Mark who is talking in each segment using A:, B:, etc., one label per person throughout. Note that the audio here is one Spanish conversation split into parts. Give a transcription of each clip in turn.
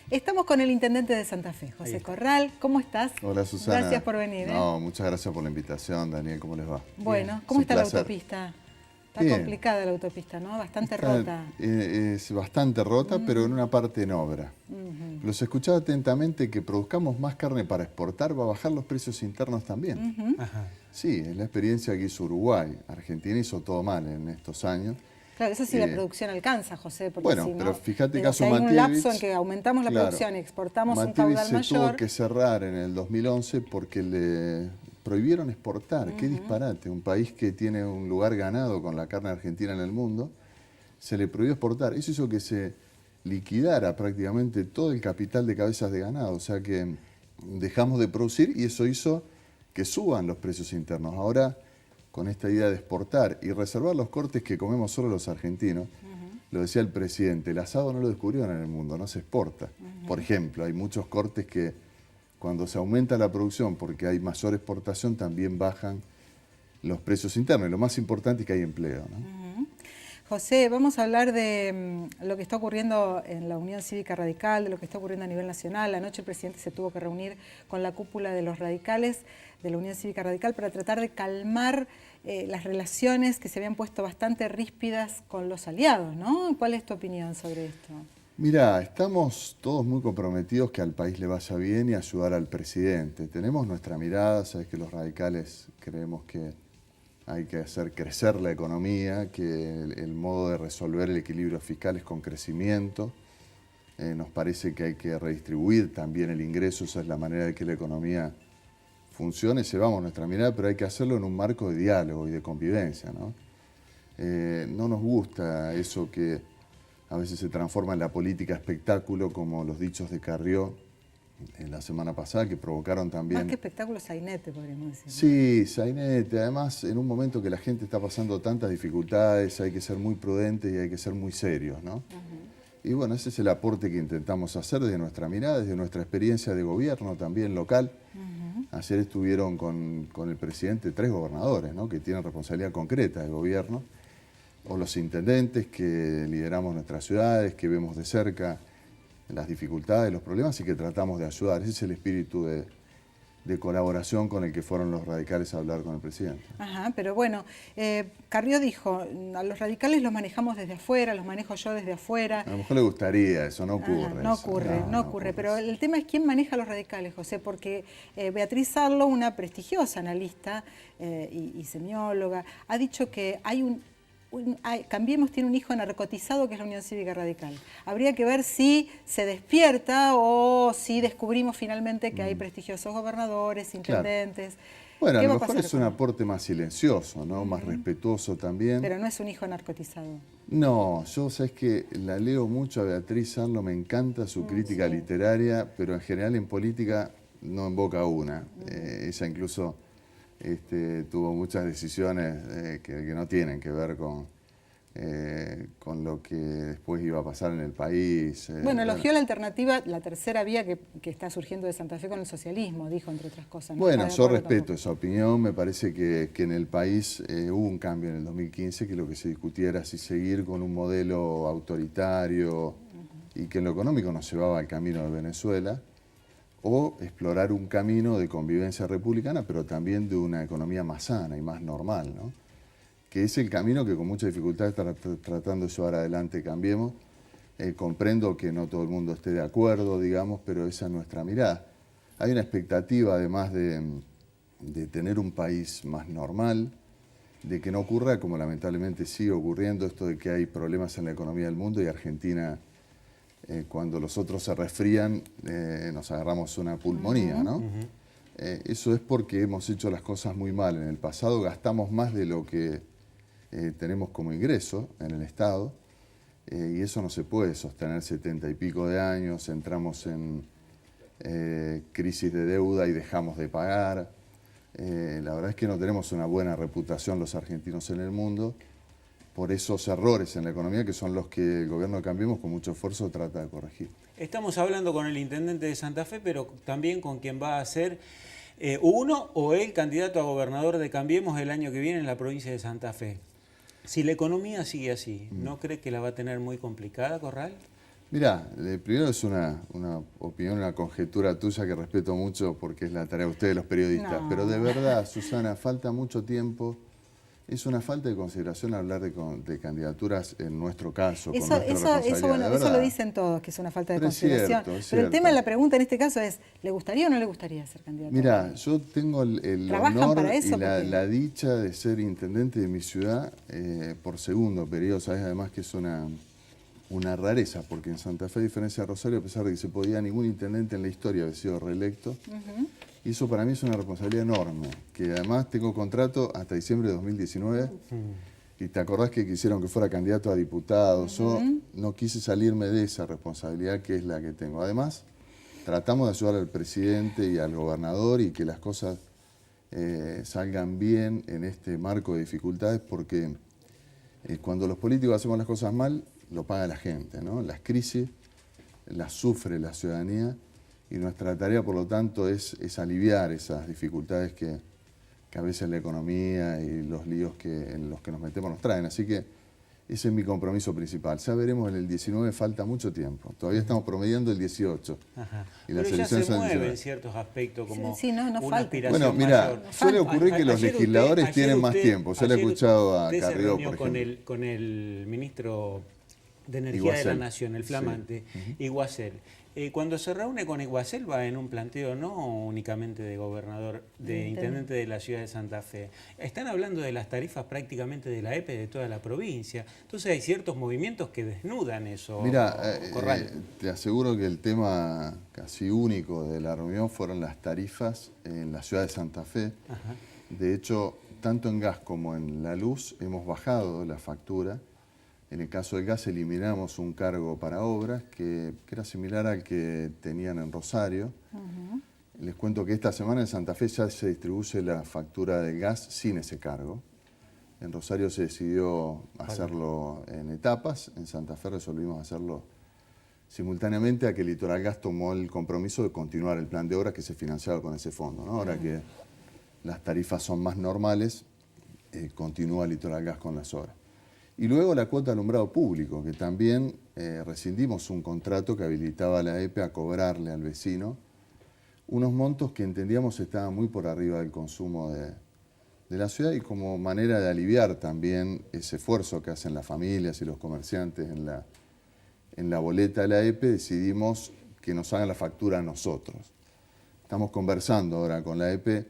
A: Estamos con el intendente de Santa Fe, José Corral. ¿Cómo estás?
B: Hola, Susana.
A: Gracias por venir.
B: No, muchas gracias por la invitación, Daniel. ¿Cómo les va?
A: Bueno,
B: Bien.
A: ¿cómo
B: Es un
A: está la
B: placer.
A: autopista? Está
B: Bien.
A: complicada la autopista, ¿no? Bastante rota.
B: Es bastante rota, pero en una parte en obra. Los escuchaba atentamente que produzcamos más carne para exportar, va a bajar los precios internos también.
C: Ajá.
B: Sí, es la experiencia que hizo Uruguay. Argentina hizo todo mal en estos años.
A: Claro, eso sí la producción alcanza, José, porque
B: Bueno,
A: si no,
B: pero fíjate
A: digo,
B: caso
A: si hay un
B: Matievich,
A: lapso en que aumentamos la producción y exportamos un caudal
B: Matievich se
A: mayor.
B: tuvo que cerrar en el 2011 porque le prohibieron exportar. Qué disparate. Un país que tiene un lugar ganado con la carne argentina en el mundo, se le prohibió exportar. Eso hizo que se liquidara prácticamente todo el capital de cabezas de ganado. O sea que dejamos de producir y eso hizo que suban los precios internos. Ahora, con esta idea de exportar y reservar los cortes que comemos solo los argentinos, lo decía el presidente, el asado no lo descubrieron en el mundo, no se exporta. Por ejemplo, hay muchos cortes que cuando se aumenta la producción porque hay mayor exportación también bajan los precios internos. Y lo más importante es que hay empleo, ¿no?
A: José, vamos a hablar de lo que está ocurriendo en la Unión Cívica Radical, de lo que está ocurriendo a nivel nacional. Anoche el presidente se tuvo que reunir con la cúpula de los radicales de la Unión Cívica Radical para tratar de calmar las relaciones que se habían puesto bastante ríspidas con los aliados, ¿no? ¿Cuál es tu opinión sobre esto?
B: Mira, estamos todos muy comprometidos que al país le vaya bien y ayudar al presidente. Tenemos nuestra mirada, sabes que los radicales creemos que hay que hacer crecer la economía, que el modo de resolver el equilibrio fiscal es con crecimiento. Nos parece que hay que redistribuir también el ingreso, esa es la manera de que la economía funcione. Llevamos nuestra mirada, pero hay que hacerlo en un marco de diálogo y de convivencia, ¿no? No nos gusta eso que a veces se transforma en la política espectáculo, como los dichos de Carrió la semana pasada, que provocaron también...
A: Más que espectáculo, sainete, podríamos decir.
B: Sí, sainete. Además, en un momento que la gente está pasando tantas dificultades, hay que ser muy prudentes y hay que ser muy serios, ¿no? Y bueno, ese es el aporte que intentamos hacer desde nuestra mirada, desde nuestra experiencia de gobierno también local. Ayer estuvieron con el presidente 3 gobernadores, ¿no?, que tienen responsabilidad concreta de gobierno, o los intendentes que lideramos nuestras ciudades, que vemos de cerca las dificultades, los problemas y que tratamos de ayudar. Ese es el espíritu de colaboración con el que fueron los radicales a hablar con el presidente.
A: Ajá, pero bueno, Carrió dijo, a los radicales los manejamos desde afuera, los manejo yo desde afuera.
B: A lo mejor le gustaría, eso no ocurre.
A: No ocurre, pero el tema es quién maneja a los radicales, José, porque Beatriz Sarlo, una prestigiosa analista y semióloga, ha dicho que Cambiemos tiene un hijo narcotizado que es la Unión Cívica Radical. Habría que ver si se despierta o si descubrimos finalmente que hay prestigiosos gobernadores, intendentes.
B: Claro. Bueno, a
A: ¿Qué
B: lo
A: va
B: mejor
A: pasar
B: es un aporte más silencioso, ¿no? Más respetuoso también.
A: Pero no es un hijo narcotizado.
B: No, yo sabes que la leo mucho a Beatriz Sarlo, me encanta su crítica literaria, pero en general en política no invoca una. Ella incluso tuvo muchas decisiones que no tienen que ver con lo que después iba a pasar en el país.
A: Bueno, elogió la alternativa, la tercera vía que está surgiendo de Santa Fe con el socialismo, dijo, entre otras cosas. ¿No?
B: Bueno, yo respeto esa opinión, me parece que en el país hubo un cambio en el 2015, que lo que se discutía era si seguir con un modelo autoritario y que en lo económico nos llevaba al camino de Venezuela, o explorar un camino de convivencia republicana, pero también de una economía más sana y más normal, ¿no? Que es el camino que con mucha dificultad está tratando de llevar adelante Cambiemos. Comprendo que no todo el mundo esté de acuerdo, digamos, pero esa es nuestra mirada. Hay una expectativa, además de tener un país más normal, de que no ocurra, como lamentablemente sigue ocurriendo, esto de que hay problemas en la economía del mundo y Argentina... cuando los otros se resfrían, nos agarramos una pulmonía, ¿no? Eso es porque hemos hecho las cosas muy mal. En el pasado gastamos más de lo que tenemos como ingreso en el Estado y eso no se puede sostener 70 y pico de años. Entramos en crisis de deuda y dejamos de pagar. La verdad es que no tenemos una buena reputación los argentinos en el mundo por esos errores en la economía que son los que el gobierno de Cambiemos con mucho esfuerzo trata de corregir.
C: Estamos hablando con el intendente de Santa Fe, pero también con quien va a ser uno o el candidato a gobernador de Cambiemos el año que viene en la provincia de Santa Fe. Si la economía sigue así, ¿no cree que la va a tener muy complicada, Corral?
B: Mirá, primero es una opinión, una conjetura tuya que respeto mucho porque es la tarea de ustedes los periodistas.
A: No.
B: Pero de verdad, Susana, falta mucho tiempo. Es una falta de consideración hablar de candidaturas en nuestro caso, con nuestra responsabilidad.
A: Bueno,
B: de
A: eso lo
B: verdad.
A: dicen todos, que es una falta de
B: Pero es
A: consideración.
B: cierto, es
A: Pero el
B: cierto.
A: tema de la pregunta en este caso es, ¿le gustaría o no le gustaría ser candidato?
B: Mira, yo tengo el
A: ¿Trabajan
B: honor
A: para
B: y
A: eso?
B: la dicha de ser intendente de mi ciudad por segundo periodo. Sabes además que es una rareza, porque en Santa Fe, a diferencia de Rosario, a pesar de que se podía, ningún intendente en la historia haber sido reelecto. Y eso para mí es una responsabilidad enorme, que además tengo contrato hasta diciembre de 2019. Y te acordás que quisieron que fuera candidato a diputado. Yo no quise salirme de esa responsabilidad que es la que tengo. Además, tratamos de ayudar al presidente y al gobernador y que las cosas salgan bien en este marco de dificultades, porque cuando los políticos hacemos las cosas mal, lo paga la gente, ¿no? Las crisis las sufre la ciudadanía y nuestra tarea, por lo tanto, es aliviar esas dificultades que a veces la economía y los líos en los que nos metemos nos traen. Así que ese es mi compromiso principal. Ya veremos, en el 19 falta mucho tiempo. Todavía estamos promediando el 18.
C: Ajá.
B: Y las
C: Pero ya se
B: elecciones son el
C: mueve
B: 19.
C: en ciertos aspectos como
A: Sí, no
C: una
A: falta.
C: aspiración
B: Bueno, mira,
C: mayor.
B: suele ocurrir que los legisladores tienen más tiempo. Yo le he escuchado a
C: usted se
B: Carrió,
C: reunió
B: por ejemplo.
C: con el ministro de Energía de
B: Iguacel.
C: la Nación, el flamante, Iguacel. Cuando se reúne con Iguacel va en un planteo no únicamente de gobernador, de intendente de la ciudad de Santa Fe. Están hablando de las tarifas prácticamente de la EPE de toda la provincia. Entonces hay ciertos movimientos que desnudan eso.
B: Mira,
C: Corral.
B: te aseguro que el tema casi único de la reunión fueron las tarifas en la ciudad de Santa Fe.
C: Ajá.
B: De hecho, tanto en gas como en la luz hemos bajado la factura. En el caso del gas eliminamos un cargo para obras que era similar al que tenían en Rosario. Les cuento que esta semana en Santa Fe ya se distribuye la factura del gas sin ese cargo. En Rosario se decidió hacerlo en etapas, en Santa Fe resolvimos hacerlo simultáneamente a que Litoral Gas tomó el compromiso de continuar el plan de obras que se financiaba con ese fondo, ¿no? Ahora que las tarifas son más normales, continúa Litoral Gas con las obras. Y luego la cuota de alumbrado público, que también rescindimos un contrato que habilitaba a la EPE a cobrarle al vecino unos montos que entendíamos estaban muy por arriba del consumo de la ciudad, y como manera de aliviar también ese esfuerzo que hacen las familias y los comerciantes en la boleta de la EPE, decidimos que nos hagan la factura a nosotros. Estamos conversando ahora con la EPE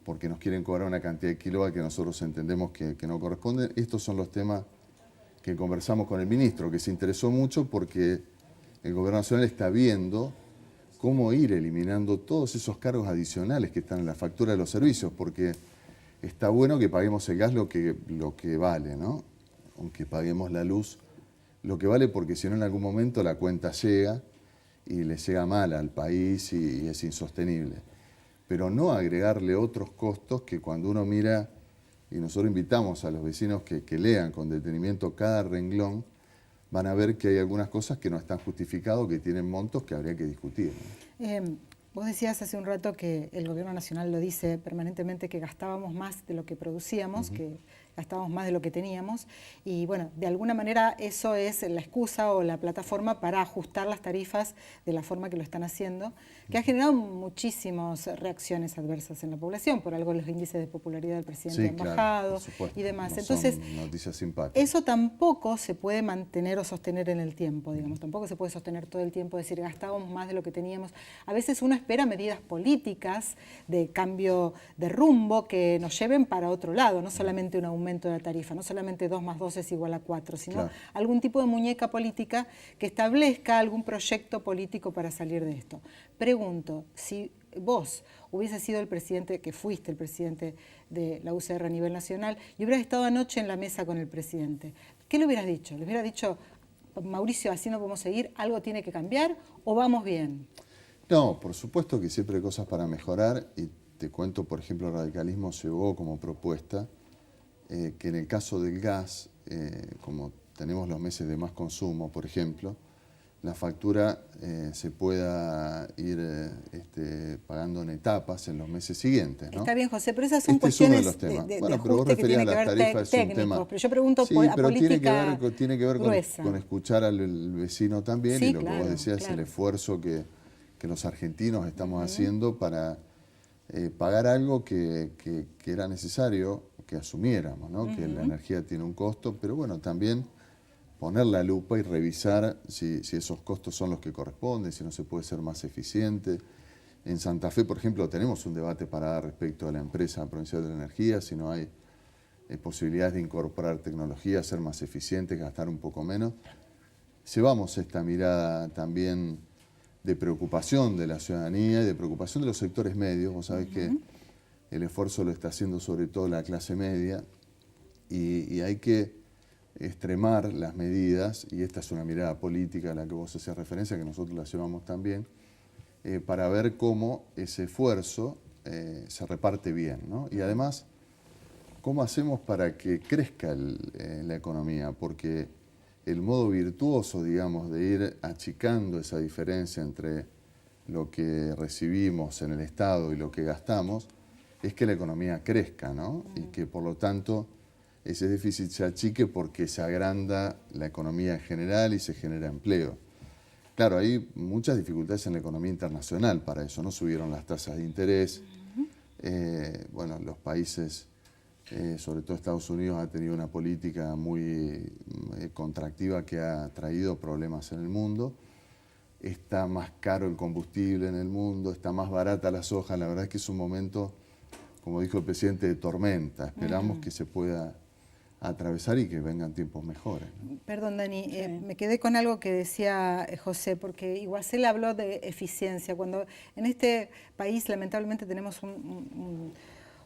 B: porque nos quieren cobrar una cantidad de kilovatios que nosotros entendemos que no corresponden. Estos son los temas que conversamos con el ministro, que se interesó mucho porque el gobierno nacional está viendo cómo ir eliminando todos esos cargos adicionales que están en la factura de los servicios, porque está bueno que paguemos el gas lo que vale, ¿no? Aunque paguemos la luz lo que vale, porque si no en algún momento la cuenta llega y le llega mal al país y es insostenible. Pero no agregarle otros costos que cuando uno mira, y nosotros invitamos a los vecinos que lean con detenimiento cada renglón, van a ver que hay algunas cosas que no están justificadas, que tienen montos que habría que discutir, ¿no?
A: Vos decías hace un rato que el gobierno nacional lo dice permanentemente, que gastábamos más de lo que producíamos, que gastábamos más de lo que teníamos, y bueno, de alguna manera eso es la excusa o la plataforma para ajustar las tarifas de la forma que lo están haciendo, que ha generado muchísimas reacciones adversas en la población. Por algo los índices de popularidad del presidente han bajado y demás.
B: No
A: entonces,
B: son noticias simpáticas.
A: eso tampoco se puede mantener o sostener en el tiempo, digamos. Tampoco se puede sostener todo el tiempo, decir, gastábamos más de lo que teníamos. A veces uno espera medidas políticas de cambio de rumbo que nos lleven para otro lado, no solamente un aumento de la tarifa, no solamente 2 más 2 es igual a 4, sino algún tipo de muñeca política que establezca algún proyecto político para salir de esto. Pregunto, si vos hubieses sido el presidente, que fuiste el presidente de la UCR a nivel nacional, y hubieras estado anoche en la mesa con el presidente, ¿qué le hubieras dicho? ¿Le hubieras dicho, Mauricio, así no podemos seguir, algo tiene que cambiar o vamos bien?
B: No, por supuesto que siempre hay cosas para mejorar, y te cuento, por ejemplo, el radicalismo llevó como propuesta que en el caso del gas, como tenemos los meses de más consumo, por ejemplo, la factura se pueda ir pagando en etapas en los meses siguientes, ¿no?
A: Está bien, José, pero esas son
B: Este es uno de
A: cuestiones
B: los temas.
A: de
B: Bueno, pero vos
A: ajuste que
B: referías
A: tiene
B: a
A: que
B: las
A: ver
B: tarifas, es un
A: técnicos,
B: tema.
A: pero yo pregunto
B: Sí,
A: a
B: pero
A: política
B: tiene que ver
A: gruesa.
B: con escuchar al vecino también,
A: Sí,
B: y lo que
A: claro,
B: vos decías,
A: claro.
B: el esfuerzo que los argentinos estamos haciendo para pagar algo que era necesario que asumiéramos, ¿no? Que la energía tiene un costo, pero bueno, también poner la lupa y revisar si esos costos son los que corresponden, si no se puede ser más eficiente. En Santa Fe, por ejemplo, tenemos un debate para dar respecto a la empresa provincial de la energía, si no hay posibilidades de incorporar tecnología, ser más eficientes, gastar un poco menos. Llevamos esta mirada también de preocupación de la ciudadanía y de preocupación de los sectores medios. Vos sabés que el esfuerzo lo está haciendo sobre todo la clase media, y hay que extremar las medidas, y esta es una mirada política a la que vos hacías referencia, que nosotros la llevamos también, para ver cómo ese esfuerzo se reparte bien, ¿no? Y además, ¿cómo hacemos para que crezca la economía? Porque el modo virtuoso, digamos, de ir achicando esa diferencia entre lo que recibimos en el Estado y lo que gastamos, es que la economía crezca, ¿no? Y que por lo tanto ese déficit se achique porque se agranda la economía en general y se genera empleo. Claro, hay muchas dificultades en la economía internacional para eso, ¿no? Subieron las tasas de interés, bueno, los países, sobre todo Estados Unidos, ha tenido una política muy contractiva que ha traído problemas en el mundo. Está más caro el combustible en el mundo, está más barata la soja. La verdad es que es un momento, como dijo el presidente, de tormenta. Esperamos que se pueda atravesar y que vengan tiempos mejores, ¿no?
A: Perdón, Dani, me quedé con algo que decía José, porque Iguacel habló de eficiencia. Cuando en este país lamentablemente tenemos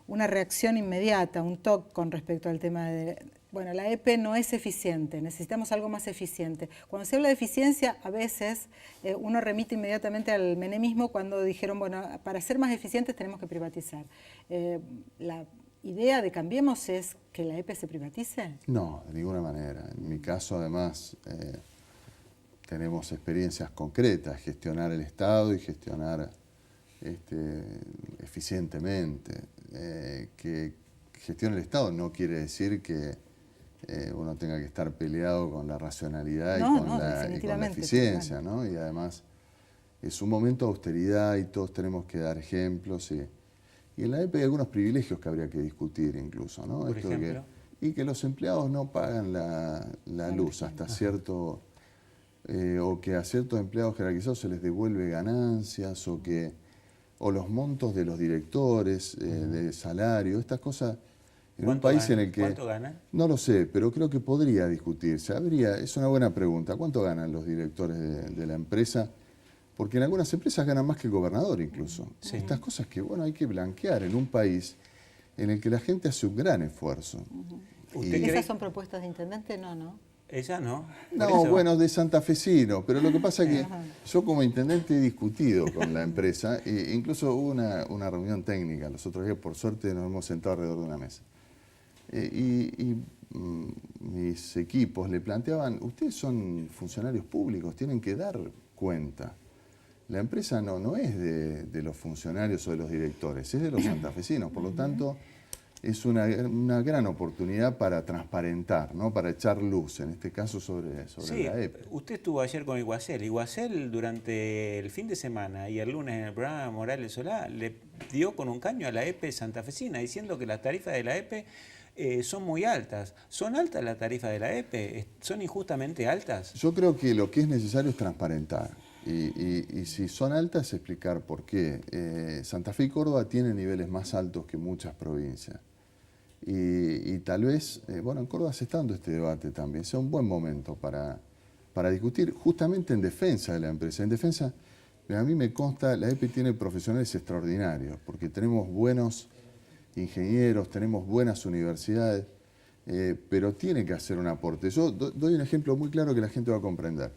A: una reacción inmediata, un TOC con respecto al tema de, bueno, la EPE no es eficiente, necesitamos algo más eficiente. Cuando se habla de eficiencia, a veces uno remite inmediatamente al menemismo cuando dijeron, bueno, para ser más eficientes tenemos que privatizar. La idea de Cambiemos es que la EPE se privatice.
B: No, de ninguna manera. En mi caso, además, tenemos experiencias concretas, gestionar el Estado y gestionar eficientemente. Que gestione el Estado no quiere decir que uno tenga que estar peleado con la racionalidad y con la eficiencia, ¿no? Y además es un momento de austeridad y todos tenemos que dar ejemplos. Y en la EPE hay algunos privilegios que habría que discutir incluso, ¿no?
C: Por ejemplo.
B: Y que los empleados no pagan la luz hasta cierto, o que a ciertos empleados jerarquizados se les devuelve ganancias, o los montos de los directores, de salario, estas cosas. En un país en el que...
C: ¿Cuánto ganan?
B: No lo sé, pero creo que podría discutirse. Es una buena pregunta. ¿Cuánto ganan los directores de la empresa? Porque en algunas empresas ganan más que el gobernador incluso. Sí. Estas cosas que, bueno, hay que blanquear en un país en el que la gente hace un gran esfuerzo.
A: ¿Esas son propuestas de intendente? No.
C: Ella no.
B: No, bueno, de santafesino, pero lo que pasa es que yo como intendente he discutido con la empresa, e incluso hubo una reunión técnica los otros días, por suerte nos hemos sentado alrededor de una mesa. Mis equipos le planteaban, ustedes son funcionarios públicos, tienen que dar cuenta. La empresa no es de los funcionarios o de los directores, es de los santafesinos, por lo tanto es una gran oportunidad para transparentar, ¿no? Para echar luz, en este caso, sobre la EPE.
C: Usted estuvo ayer con Iguacel. Iguacel durante el fin de semana y el lunes en el programa Morales Solá le dio con un caño a la EPE santafesina, diciendo que las tarifas de la EPE son muy altas. ¿Son altas las tarifas de la EPE? ¿Son injustamente altas?
B: Yo creo que lo que es necesario es transparentar. Y si son altas, explicar por qué. Santa Fe y Córdoba tienen niveles más altos que muchas provincias. Y tal vez, bueno, en Córdoba se está dando este debate también, sea un buen momento para discutir justamente en defensa de la empresa. En defensa, a mí me consta, la EPE tiene profesionales extraordinarios, porque tenemos buenos ingenieros, tenemos buenas universidades, pero tiene que hacer un aporte. Yo doy un ejemplo muy claro que la gente va a comprender.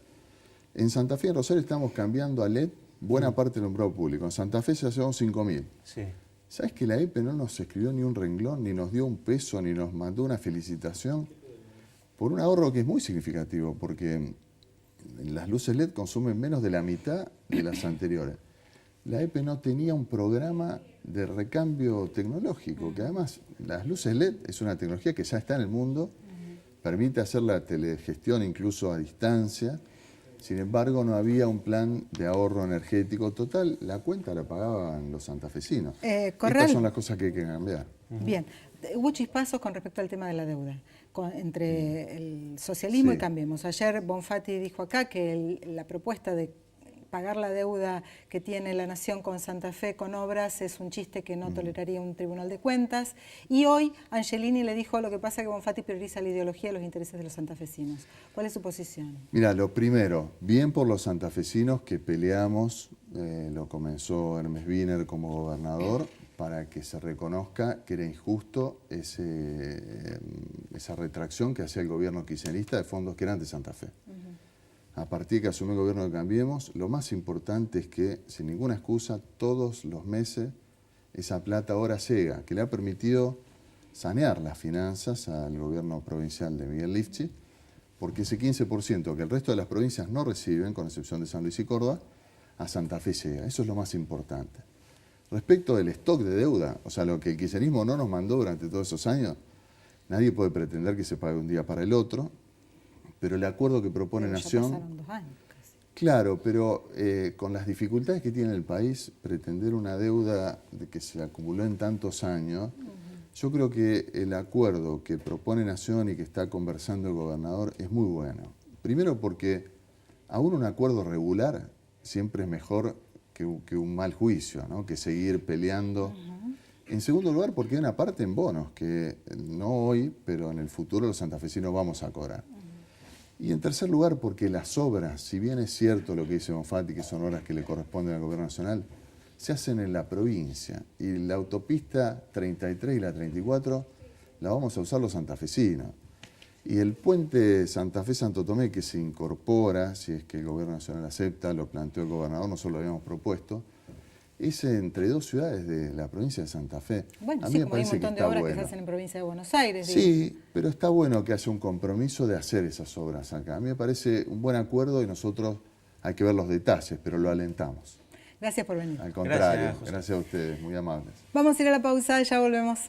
B: En Santa Fe y en Rosario estamos cambiando a LED buena parte del alumbrado público. En Santa Fe ya llevamos 5.000.
C: Sí.
B: ¿Sabes que la EPE no nos escribió ni un renglón, ni nos dio un peso, ni nos mandó una felicitación? Por un ahorro que es muy significativo, porque las luces LED consumen menos de la mitad de las anteriores. La EPE no tenía un programa de recambio tecnológico, que además las luces LED es una tecnología que ya está en el mundo, permite hacer la telegestión incluso a distancia. Sin embargo, no había un plan de ahorro energético total. La cuenta la pagaban los santafesinos. Estas son las cosas que hay que cambiar.
A: Bien, hubo chispazos con respecto al tema de la deuda, entre el socialismo y Cambiemos. Ayer Bonfatti dijo acá que la propuesta de pagar la deuda que tiene la Nación con Santa Fe con obras es un chiste que no toleraría un tribunal de cuentas. Y hoy Angelini le dijo: lo que pasa es que Bonfatti prioriza la ideología y los intereses de los santafesinos. ¿Cuál es su posición?
B: Mira, lo primero, bien por los santafesinos que peleamos, lo comenzó Hermes Wiener como gobernador, para que se reconozca que era injusto esa retracción que hacía el gobierno kirchnerista de fondos que eran de Santa Fe. A partir de que asumió el gobierno de Cambiemos, lo más importante es que, sin ninguna excusa, todos los meses esa plata ahora llega, que le ha permitido sanear las finanzas al gobierno provincial de Miguel Lifchit, porque ese 15% que el resto de las provincias no reciben, con excepción de San Luis y Córdoba, a Santa Fe llega. Eso es lo más importante. Respecto del stock de deuda, o sea, lo que el kirchnerismo no nos mandó durante todos esos años, nadie puede pretender que se pague un día para el otro, pero el acuerdo que propone Nación...
A: Ya pasaron 2 años casi.
B: Claro, pero con las dificultades que tiene el país, pretender una deuda que se acumuló en tantos años, yo creo que el acuerdo que propone Nación y que está conversando el gobernador es muy bueno. Primero porque aún un acuerdo regular siempre es mejor que un mal juicio, ¿no? Que seguir peleando. En segundo lugar, porque hay una parte en bonos que no hoy, pero en el futuro los santafesinos vamos a cobrar. Y en tercer lugar, porque las obras, si bien es cierto lo que dice Bonfatti, que son obras que le corresponden al gobierno nacional, se hacen en la provincia. Y la autopista 33 y la 34 la vamos a usar los santafesinos. Y el puente Santa Fe-Santo Tomé, que se incorpora, si es que el gobierno nacional acepta, lo planteó el gobernador, nosotros lo habíamos propuesto, es entre 2 ciudades de la provincia de Santa Fe.
A: Bueno,
B: a mí
A: sí,
B: me
A: como hay un
B: parece
A: montón de obras que se hacen en provincia de Buenos Aires.
B: Sí, pero está bueno que haya un compromiso de hacer esas obras acá. A mí me parece un buen acuerdo y nosotros hay que ver los detalles, pero lo alentamos.
A: Gracias por venir.
B: Al contrario,
C: Gracias,
B: gracias a ustedes, muy amables.
A: Vamos a ir a la pausa y ya volvemos.